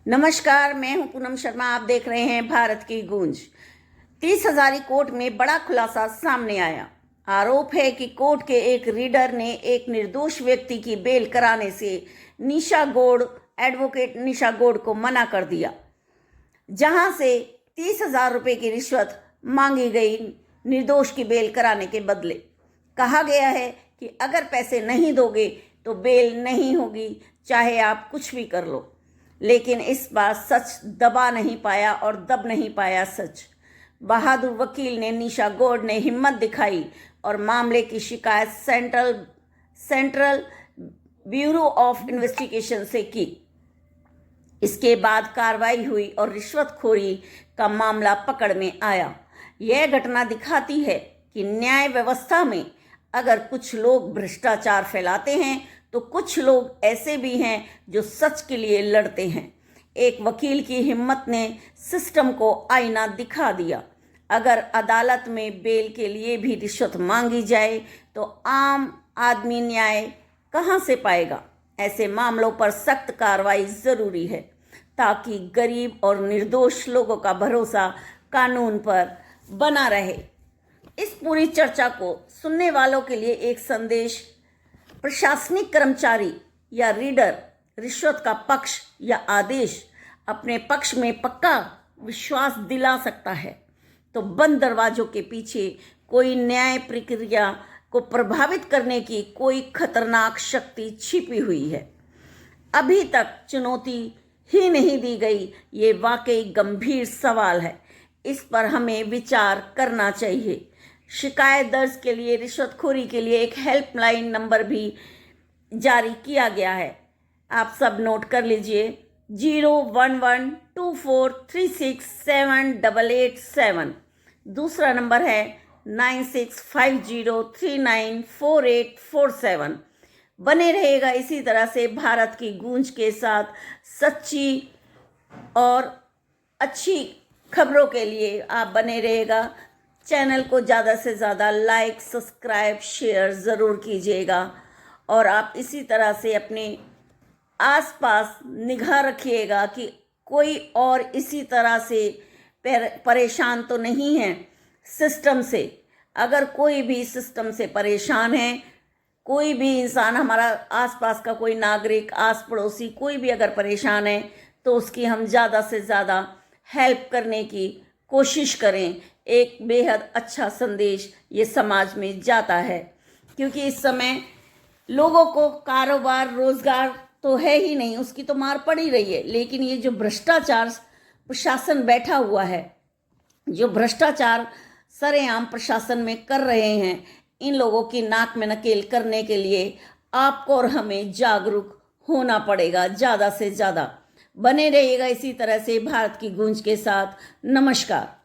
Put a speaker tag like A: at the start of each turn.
A: नमस्कार, मैं हूं पूनम शर्मा। आप देख रहे हैं भारत की गूंज। 30 हजारी कोर्ट में बड़ा खुलासा सामने आया। आरोप है कि कोर्ट के एक रीडर ने एक निर्दोष व्यक्ति की बेल कराने से एडवोकेट निशा गौड़ को मना कर दिया, जहां से 30,000 रुपये की रिश्वत मांगी गई निर्दोष की बेल कराने के बदले। कहा गया है कि अगर पैसे नहीं दोगे तो बेल नहीं होगी, चाहे आप कुछ भी कर लो। लेकिन इस बार सच दबा नहीं पाया और दब नहीं पाया सच। बहादुर वकील ने निशा गौड़ ने हिम्मत दिखाई और मामले की शिकायत सेंट्रल ब्यूरो ऑफ इन्वेस्टिगेशन से की। इसके बाद कार्रवाई हुई और रिश्वतखोरी का मामला पकड़ में आया। यह घटना दिखाती है कि न्याय व्यवस्था में अगर कुछ लोग भ्रष्टाचार फैलाते हैं तो कुछ लोग ऐसे भी हैं जो सच के लिए लड़ते हैं। एक वकील की हिम्मत ने सिस्टम को आईना दिखा दिया। अगर अदालत में बेल के लिए भी रिश्वत मांगी जाए तो आम आदमी न्याय कहां से पाएगा। ऐसे मामलों पर सख्त कार्रवाई ज़रूरी है ताकि गरीब और निर्दोष लोगों का भरोसा कानून पर बना रहे। इस पूरी चर्चा को सुनने वालों के लिए एक संदेश: प्रशासनिक कर्मचारी या रीडर रिश्वत का पक्ष या आदेश अपने पक्ष में पक्का विश्वास दिला सकता है, तो बंद दरवाजों के पीछे कोई न्याय प्रक्रिया को प्रभावित करने की कोई खतरनाक शक्ति छिपी हुई है। अभी तक चुनौती ही नहीं दी गई। ये वाकई गंभीर सवाल है। इस पर हमें विचार करना चाहिए। शिकायत दर्ज के लिए रिश्वतखोरी के लिए एक हेल्पलाइन नंबर भी जारी किया गया है, आप सब नोट कर लीजिए। 01124367887। दूसरा नंबर है 9650394847। बने रहेगा इसी तरह से भारत की गूंज के साथ सच्ची और अच्छी खबरों के लिए आप बने रहेगा। चैनल को ज़्यादा से ज़्यादा लाइक, सब्सक्राइब, शेयर ज़रूर कीजिएगा और आप इसी तरह से अपने आसपास निगाह रखिएगा कि कोई और इसी तरह से परेशान तो नहीं है सिस्टम से। अगर कोई भी सिस्टम से परेशान है, कोई भी इंसान, हमारा आसपास का कोई नागरिक, आस पड़ोसी कोई भी अगर परेशान है तो उसकी हम ज़्यादा से ज़्यादा हेल्प करने की कोशिश करें। एक बेहद अच्छा संदेश ये समाज में जाता है, क्योंकि इस समय लोगों को कारोबार रोजगार तो है ही नहीं, उसकी तो मार पड़ ही रही है। लेकिन ये जो भ्रष्टाचार प्रशासन बैठा हुआ है, जो भ्रष्टाचार सरेआम प्रशासन में कर रहे हैं, इन लोगों की नाक में नकेल करने के लिए आपको और हमें जागरूक होना पड़ेगा। ज़्यादा से ज़्यादा बने रहिएगा इसी तरह से भारत की गूंज के साथ। नमस्कार।